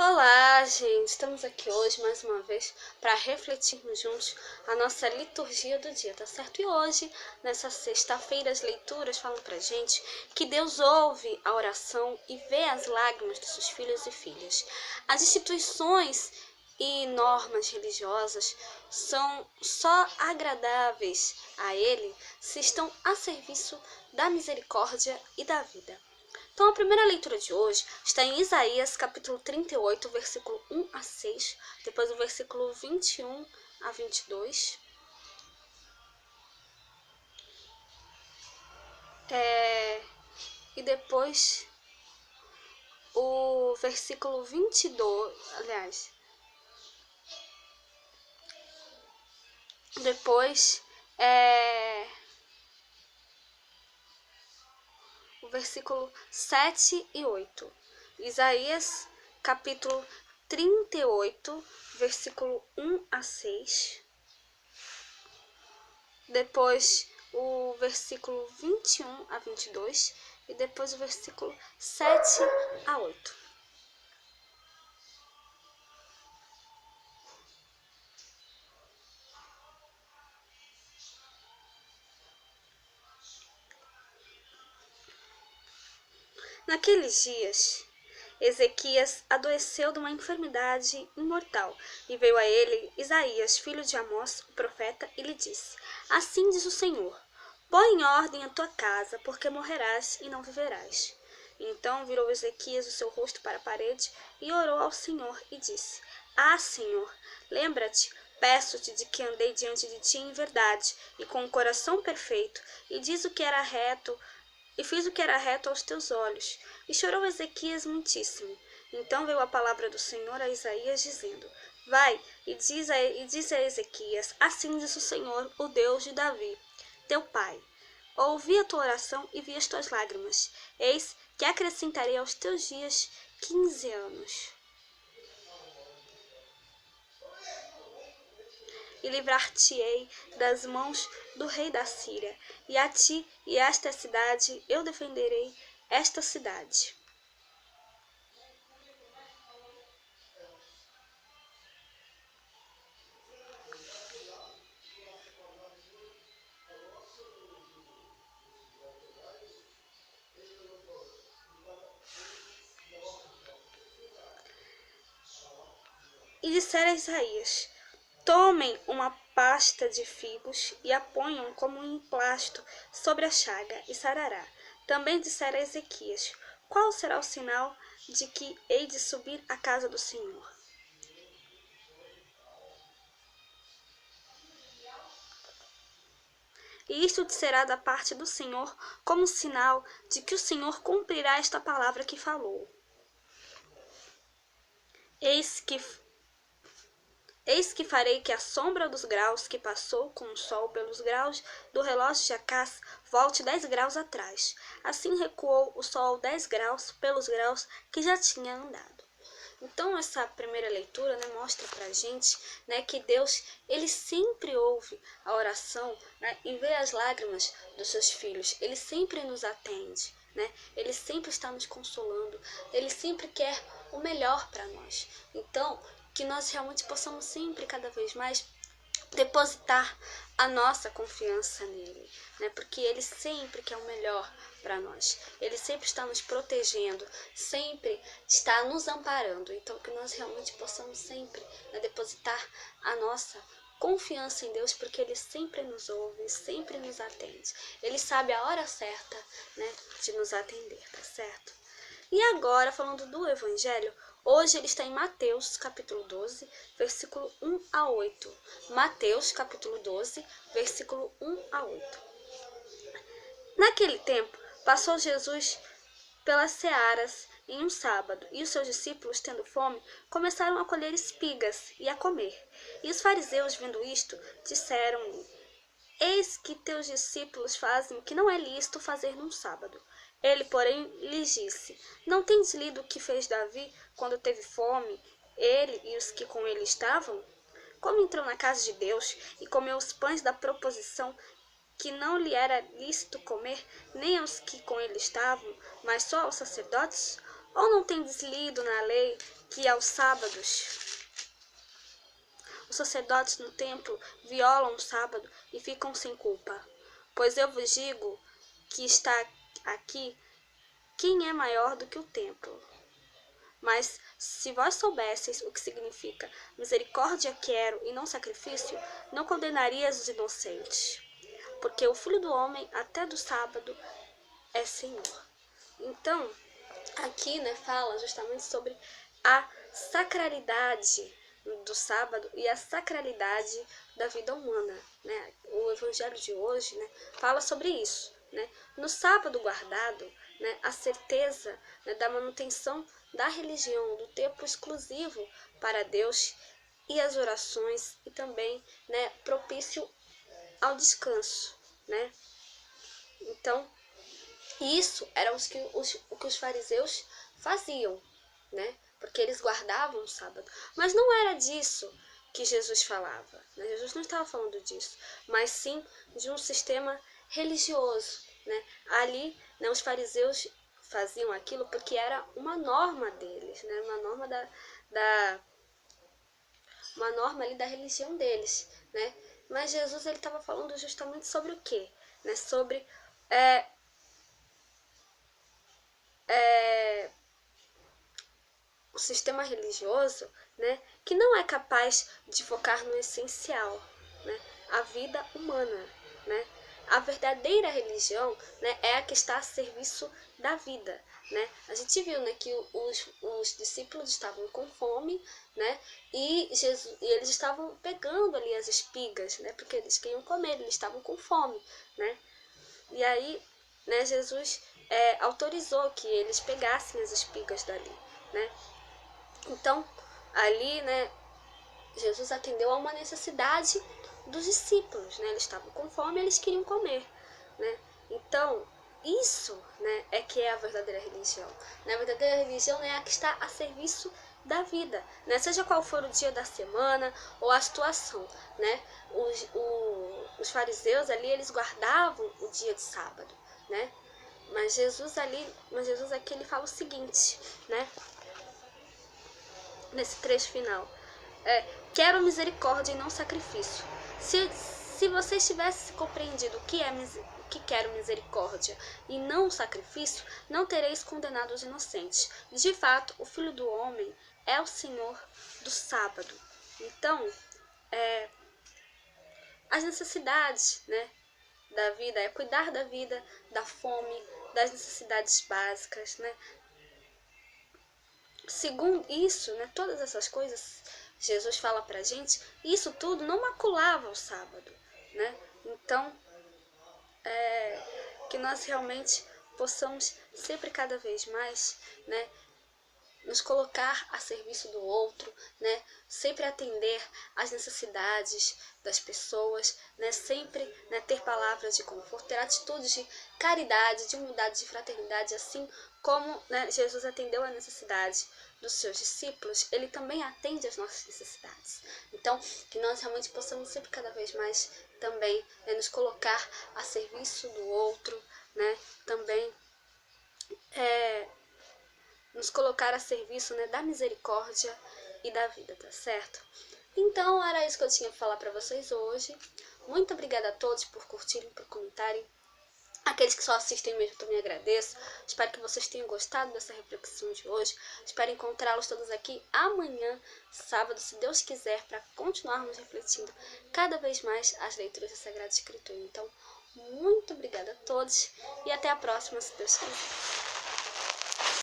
Olá, gente! Estamos aqui hoje mais uma vez para refletirmos juntos a nossa liturgia do dia, tá certo? E hoje, nessa sexta-feira, as leituras falam pra gente que Deus ouve a oração e vê as lágrimas dos seus filhos e filhas. As instituições e normas religiosas são só agradáveis a Ele se estão a serviço da misericórdia e da vida. Então, a primeira leitura de hoje está em Isaías, capítulo 38, versículo 1 a 6, depois o versículo 21 a 22. E depois o versículo 22, aliás, depois o versículo 7 e 8. Isaías, capítulo 38, versículo 1 a 6. Depois o versículo 21 a 22 e depois o versículo 7 a 8. Naqueles dias, Ezequias adoeceu de uma enfermidade imortal, e veio a ele Isaías, filho de Amós, o profeta, e lhe disse: Assim diz o Senhor: põe em ordem a tua casa, porque morrerás e não viverás. Então virou Ezequias o seu rosto para a parede e orou ao Senhor e disse: Senhor, lembra-te, peço-te de que andei diante de ti em verdade e com o coração perfeito, e diz o que era reto, e fiz o que era reto aos teus olhos. E chorou Ezequias muitíssimo. Então veio a palavra do Senhor a Isaías, dizendo: Vai e diz a Ezequias: Assim diz o Senhor, o Deus de Davi, teu pai: Ouvi a tua oração e vi as tuas lágrimas. Eis que acrescentarei aos teus dias 15 anos. E livrar-te-ei das mãos do rei da Síria, e a ti e esta cidade eu defenderei esta cidade. E dissera a Isaías: Tomem uma pasta de figos e a ponham como um emplasto sobre a chaga, e sarará. Também dissera a Ezequias: Qual será o sinal de que hei de subir à casa do Senhor? E isto te será da parte do Senhor como sinal de que o Senhor cumprirá esta palavra que falou. Eis que farei que a sombra dos graus que passou com o sol pelos graus do relógio de Acás volte 10 graus atrás. Assim recuou o sol 10 graus pelos graus que já tinha andado. Então essa primeira leitura, mostra pra gente, que Deus, ele sempre ouve a oração, e vê as lágrimas dos seus filhos. Ele sempre nos atende, Ele sempre está nos consolando. Ele sempre quer o melhor para nós. Então, que nós realmente possamos sempre, cada vez mais, depositar a nossa confiança nele, Porque ele sempre quer o melhor para nós. Ele sempre está nos protegendo, sempre está nos amparando. Então, que nós realmente possamos sempre, depositar a nossa confiança em Deus, porque ele sempre nos ouve, sempre nos atende. Ele sabe a hora certa, de nos atender, tá certo? E agora, falando do Evangelho, hoje ele está em Mateus, capítulo 12, versículo 1 a 8. Mateus, capítulo 12, versículo 1 a 8. Naquele tempo, passou Jesus pelas searas em um sábado, e os seus discípulos, tendo fome, começaram a colher espigas e a comer. E os fariseus, vendo isto, disseram-lhe: Eis que teus discípulos fazem o que não é lícito fazer num sábado. Ele, porém, lhes disse: Não tendes lido o que fez Davi quando teve fome, ele e os que com ele estavam? Como entrou na casa de Deus e comeu os pães da proposição, que não lhe era lícito comer, nem aos que com ele estavam, mas só aos sacerdotes? Ou não tendes lido na lei que aos sábados os sacerdotes no templo violam o sábado e ficam sem culpa? Pois eu vos digo que está aqui quem é maior do que o templo. Mas se vós soubesseis o que significa misericórdia quero e não sacrifício, não condenarias os inocentes, porque o Filho do Homem até do sábado é Senhor. Então, aqui, fala justamente sobre a sacralidade do sábado e a sacralidade da vida humana, O evangelho de hoje, fala sobre isso, No sábado guardado, a certeza, da manutenção da religião, do tempo exclusivo para Deus e as orações e também, propício ao descanso, Então, isso era o que os fariseus faziam, Porque eles guardavam o sábado. Mas não era disso que Jesus falava, Jesus não estava falando disso, mas sim de um sistema religioso, Ali, os fariseus faziam aquilo porque era uma norma deles, Uma norma uma norma ali da religião deles, Mas Jesus ele estava falando justamente sobre o quê? Sobre o sistema religioso, que não é capaz de focar no essencial, a vida humana, A verdadeira religião, é a que está a serviço da vida, A gente viu, que os discípulos estavam com fome, e eles estavam pegando ali as espigas, porque eles queriam comer, eles estavam com fome, E aí, Jesus autorizou que eles pegassem as espigas dali, Então, ali, Jesus atendeu a uma necessidade dos discípulos, Eles estavam com fome, eles queriam comer, Então, isso, é que é a verdadeira religião. A verdadeira religião é a que está a serviço da vida, Seja qual for o dia da semana ou a situação, Os fariseus ali, eles guardavam o dia de sábado, Mas Jesus aqui ele fala o seguinte, Nesse trecho final, quero misericórdia e não sacrifício. Se vocês tivessem compreendido o que quero misericórdia e não sacrifício, não tereis condenado os inocentes. De fato, o Filho do Homem é o Senhor do sábado. Então, as necessidades, da vida é cuidar da vida, da fome, das necessidades básicas, Segundo isso, todas essas coisas, Jesus fala pra gente, isso tudo não maculava o sábado, Então, que nós realmente possamos sempre cada vez mais, nos colocar a serviço do outro, sempre atender às necessidades das pessoas, sempre ter palavras de conforto, ter atitudes de caridade, de humildade, de fraternidade, assim como Jesus atendeu a necessidade dos seus discípulos, ele também atende às nossas necessidades. Então, que nós realmente possamos sempre cada vez mais também nos colocar a serviço do outro, também nos colocar a serviço da misericórdia e da vida, tá certo? Então, era isso que eu tinha para falar para vocês hoje. Muito obrigada a todos por curtirem, por comentarem. Aqueles que só assistem mesmo, eu também agradeço. Espero que vocês tenham gostado dessa reflexão de hoje. Espero encontrá-los todos aqui amanhã, sábado, se Deus quiser, para continuarmos refletindo cada vez mais as leituras da Sagrada Escritura. Então, muito obrigada a todos e até a próxima, se Deus quiser.